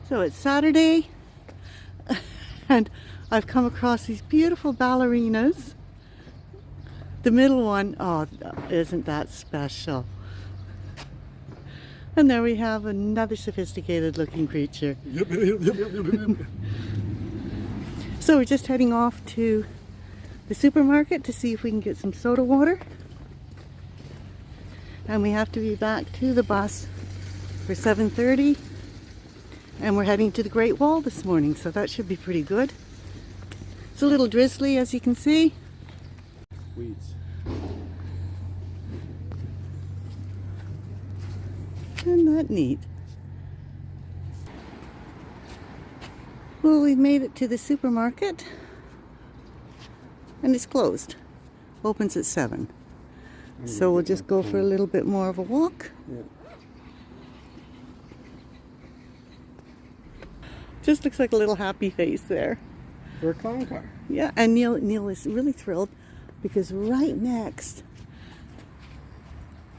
So it's Saturday and I've come across these beautiful ballerinas. The middle one, oh, isn't that special? And there we have another sophisticated looking creature. So we're just heading off to the supermarket to see if we can get some soda water. And we have to be back to the bus for 7:30. And we're heading to the Great Wall this morning, so that should be pretty good. It's a little drizzly, as you can see. Weeds. Isn't that neat? Well, we've made it to the supermarket and it's closed. Opens at 7. So we'll just go for a little bit more of a walk. Yeah. Just looks like a little happy face there. For a clown car. Yeah, and Neil is really thrilled because right next,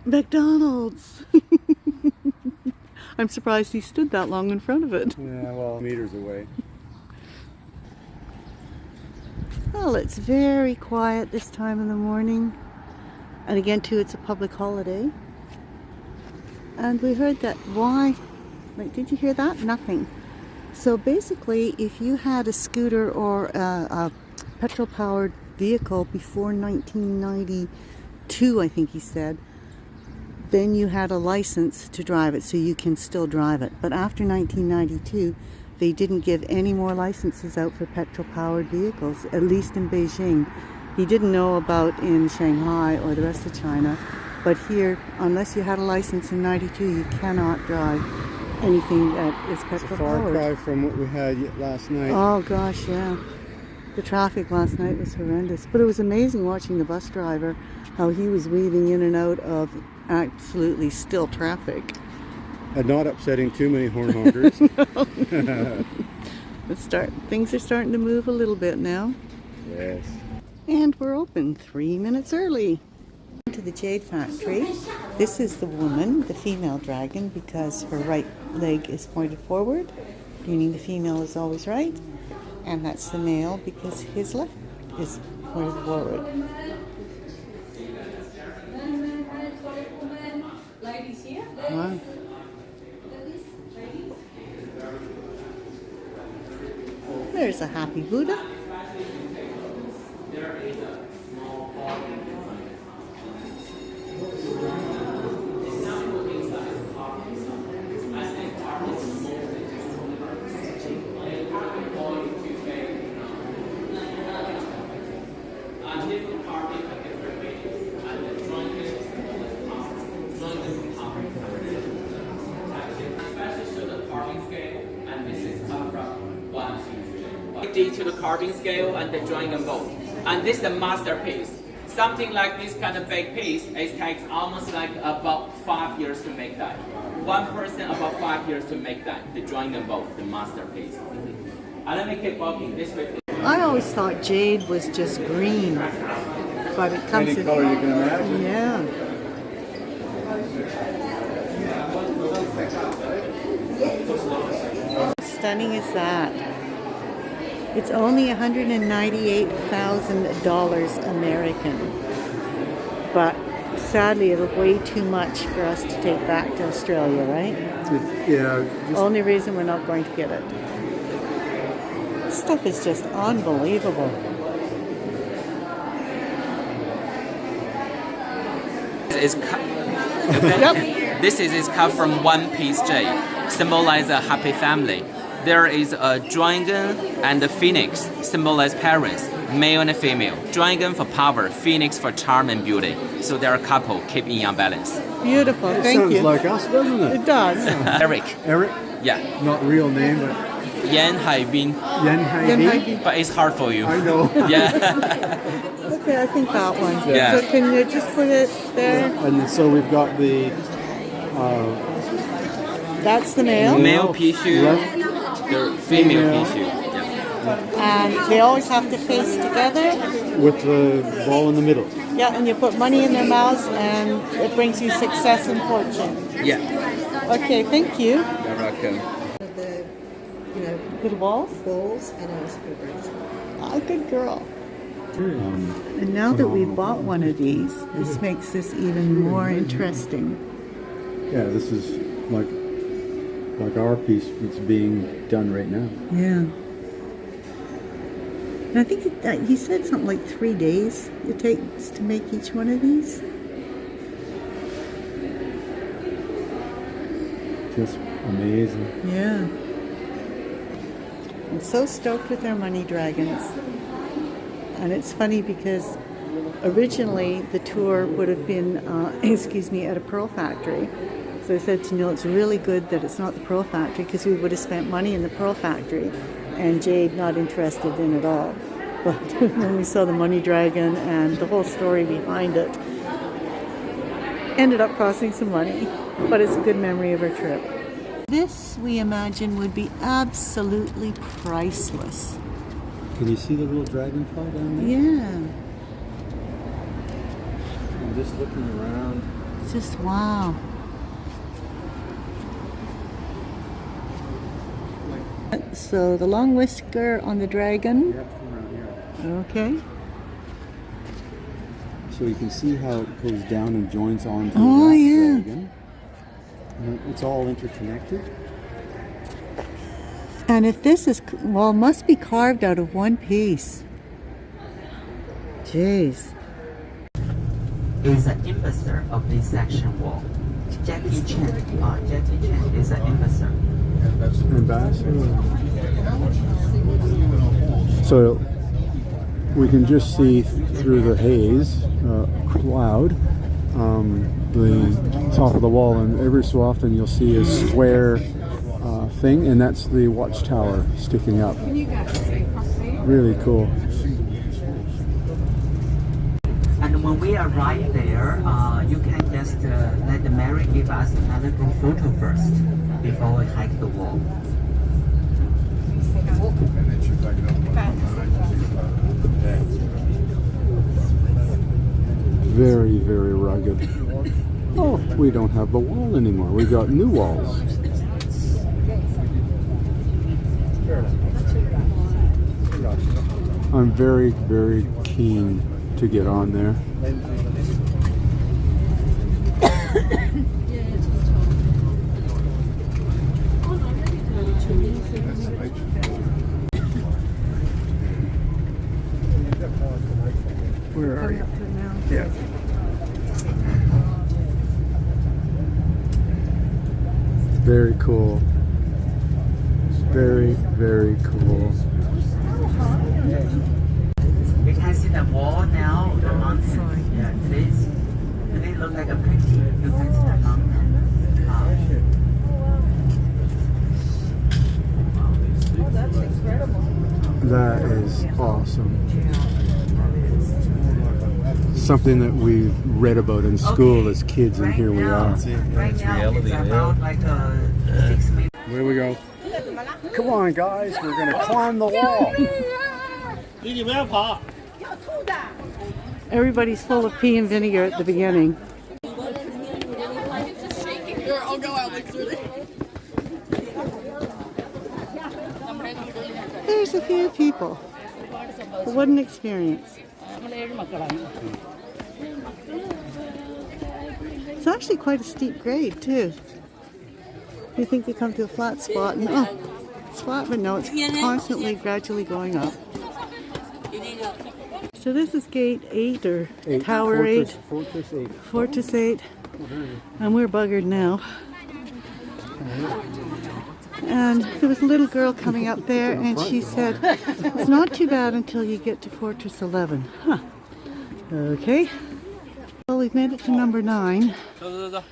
McDonald's. I'm surprised he stood that long in front of it. Yeah, well, meters away. Well, it's very quiet this time in the morning. And again, too, it's a public holiday. And we heard that, why? Like, did you hear that? Nothing. So basically, if you had a scooter or a petrol-powered vehicle before 1992, I think he said, then you had a license to drive it, so you can still drive it. But after 1992, they didn't give any more licenses out for petrol-powered vehicles, at least in Beijing. He didn't know about in Shanghai or the rest of China, but here, unless you had a license in 92, you cannot drive anything that is petrol-powered. Far cry from what we had last night. Oh gosh, yeah. The traffic last night was horrendous, but it was amazing watching the bus driver, how he was weaving in and out of absolutely still traffic. And not upsetting too many horn honkers. Things are starting to move a little bit now. Yes. And we're open 3 minutes early. To the Jade factory. This is the woman, the female dragon, because her right leg is pointed forward, meaning the female is always right. And that's the male because his left is pointed forward. Wow. There's a happy Buddha. To the carving scale and the drawing and mold. And this is the masterpiece. Something like this kind of big piece, it takes almost like about 5 years to make that. One person about 5 years to make that, the drawing and mold, the masterpiece. And let me keep walking this way. I always thought jade was just green, but it comes Any in color you can imagine. Yeah. How stunning is that? It's only $198,000 American, but sadly it'll way too much for us to take back to Australia, right? Yeah. Only reason we're not going to get it. This stuff is just unbelievable. This is cut from one piece jade, symbolize a happy family. There is a dragon and a phoenix, symbolize parents, male and female. Dragon for power, phoenix for charm and beauty. So they're a couple, keep in young balance. Beautiful, thank you. Sounds like us, doesn't it? It does. Eric. Eric? Yeah. Not real name, but Yan Haibin. Yan Haibin. But it's hard for you. I know. Yeah. Okay, I think that one. Yeah. So can you just put it there? And so we've got the That's the male. Male Pishu, the female Pishu. Yeah. And they always have to face together. with the ball in the middle. Yeah, and you put money in their mouths and it brings you success and fortune. Yeah. Okay, thank you. You're welcome. The Good walls? bowls and also papers. Oh, good girl. And now that we've bought one of these, this makes this even more interesting. Yeah, this is like our piece that's being done right now. Yeah. And I think he said something like 3 days it takes to make each one of these. Just amazing. Yeah. I'm so stoked with our money dragons. And it's funny because originally the tour would have been, at a pearl factory. So I said to Neil, it's really good that it's not the pearl factory because we would have spent money in the pearl factory and Jade not interested in it all. But when we saw the money dragon and the whole story behind it, ended up costing some money, but it's a good memory of our trip. This, we imagine, would be absolutely priceless. Can you see the little dragonfly down there? Yeah. I'm just looking around. It's just wow. So the long whisker on the dragon. Yep, from around here. Okay. So you can see how it goes down and joins onto Oh, that yeah. dragon. And it's all interconnected. And if this is, well, it must be carved out of one piece. Jeez. Is an investor of this section wall. Jackie Chan is an investor. Ambassador. So we can just see through the haze cloud the top of the wall, and every so often you'll see a square thing, and that's the watchtower sticking up. Really cool. And when we arrive there, you can just let Mary give us another group photo first before we hike the wall. Very, very rugged. Oh, we don't have the wall anymore. We got new walls. I'm very, very keen to get on there. Where are you? Yeah. Very cool. Very, very cool. You can see the wall now, the mountain. Yeah, today look like a pretty. You can see the mountain. That's incredible. That is awesome. Something that we read about in school as kids, and here we are. Right now, it's about like 6 meters. Here we go. Come on, guys, we're gonna climb the wall. Everybody's full of pea and vinegar at the beginning. I'll go out like There's a few people. But what an experience. It's actually quite a steep grade too. You think you come to a flat spot and it's flat, but no, it's constantly gradually going up. So this is gate 8 or tower 8. Fortress 8. Fortress 8. And we're buggered now. And there was a little girl coming up there and she said, it's not too bad until you get to Fortress 11. Huh. Okay. Well, we've made it to number 9. I'm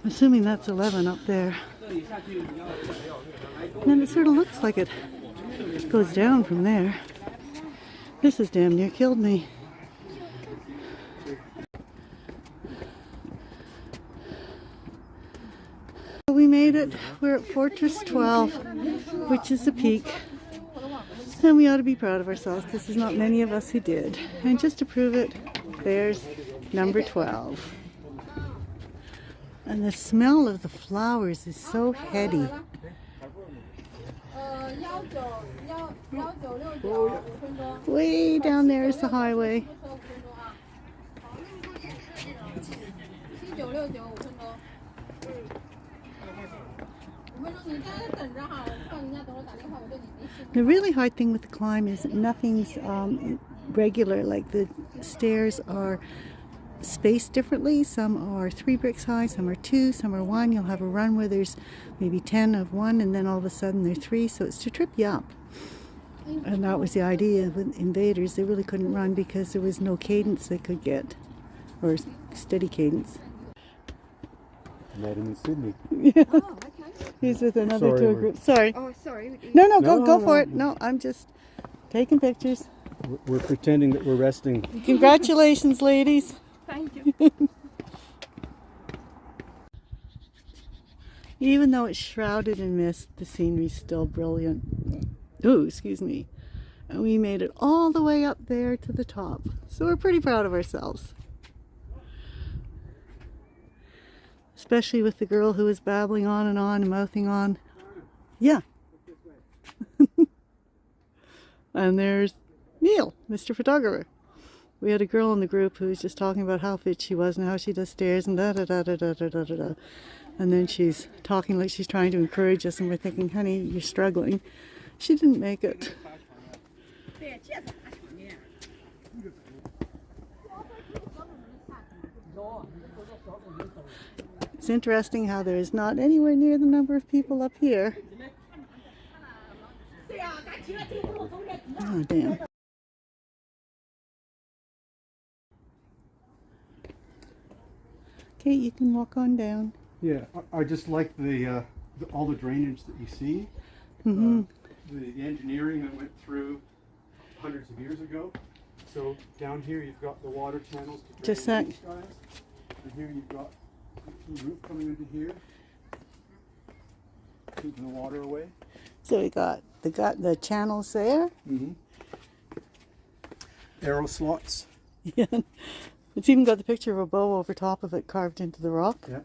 assuming that's 11 up there. And it sort of looks like it goes down from there. This has damn near killed me. We made it. We're at Fortress 12, which is the peak. And we ought to be proud of ourselves because there's not many of us who did. And just to prove it, there's number 12. And the smell of the flowers is so heady. Way down there is the highway. The really hard thing with the climb is nothing's regular. Like the stairs are spaced differently. Some are 3 bricks high, some are 2, some are 1. You'll have a run where there's maybe 10 of one, and then all of a sudden they're 3. So it's to trip you up. And that was the idea with invaders. They really couldn't run because there was no cadence they could get, or steady cadence. Met him in Sydney. Yeah. He's with another tour group. Sorry. Oh, sorry. No, go for it. No, I'm just taking pictures. We're pretending that we're resting. Congratulations, ladies. Thank you. Even though it's shrouded in mist, the scenery's still brilliant. Oh, excuse me. And we made it all the way up there to the top. So we're pretty proud of ourselves. Especially with the girl who was babbling on and mouthing on. Yeah. And there's Neil, Mr. Photographer. We had a girl in the group who was just talking about how fit she was and how she does stairs and da da da da da da da da da. And then she's talking like she's trying to encourage us, and we're thinking, honey, you're struggling. She didn't make it. It's interesting how there is not anywhere near the number of people up here. Oh, damn. Okay, you can walk on down. Yeah, I just like the all the drainage that you see. Mm-hmm. The engineering that went through hundreds of years ago. So down here you've got the water channels to drain Just a sec. these guys. And here you've got the roof coming into here, keeping the water away. So we got the channels there. Mm-hmm. Arrow slots. Yeah. It's even got the picture of a bow over top of it carved into the rock. Yeah.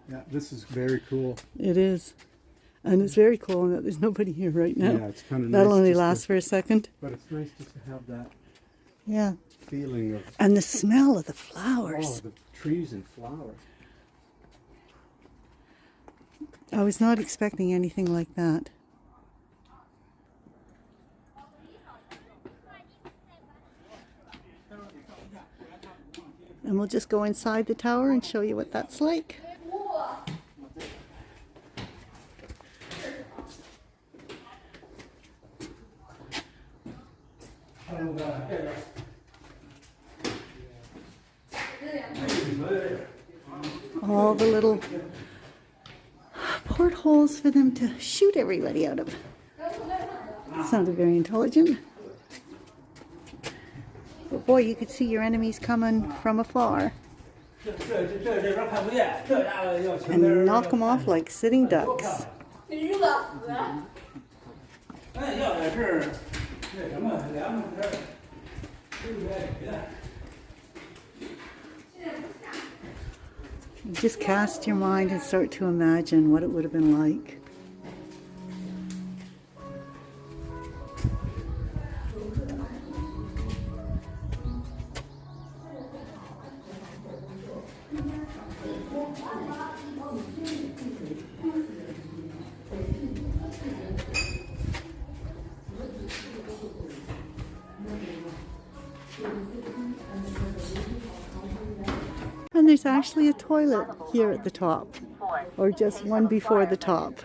Yeah, this is very cool. It is. And it's very cool that there's nobody here right now. Yeah, it's kind of nice. That'll only just last for a second. But it's nice just to have that Yeah. feeling of, And the smell of the oh, flowers. the trees and flowers. I was not expecting anything like that. And we'll just go inside the tower and show you what that's like. All the little portholes for them to shoot everybody out of. Sounded very intelligent. But boy, you could see your enemies coming from afar and knock them off like sitting ducks. Just cast your mind and start to imagine what it would have been like. And there's actually a toilet here at the top, or just one before the top.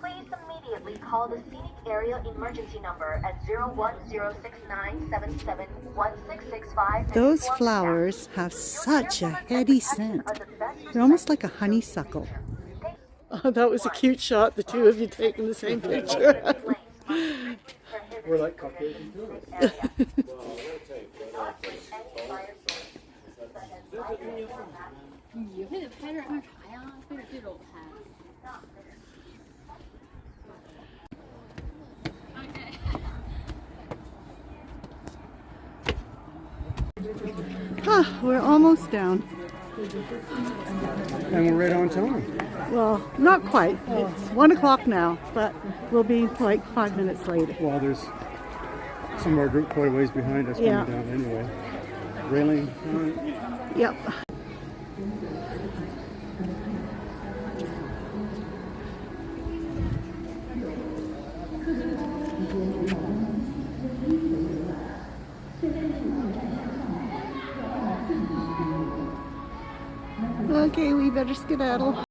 Please immediately call the scenic area emergency number at 01069771665. Those flowers have such a heady scent. They're almost like a honeysuckle. Oh, that was a cute shot, the two of you taking the same picture. We're like Caucasian tourists. Ah, we're almost down. And we're right on time. Well, not quite. It's 1 o'clock now, but we'll be like 5 minutes late. Well, there's some of our group quite a ways behind us Yeah. coming down anyway. Railing. Yep. Okay, we better skedaddle.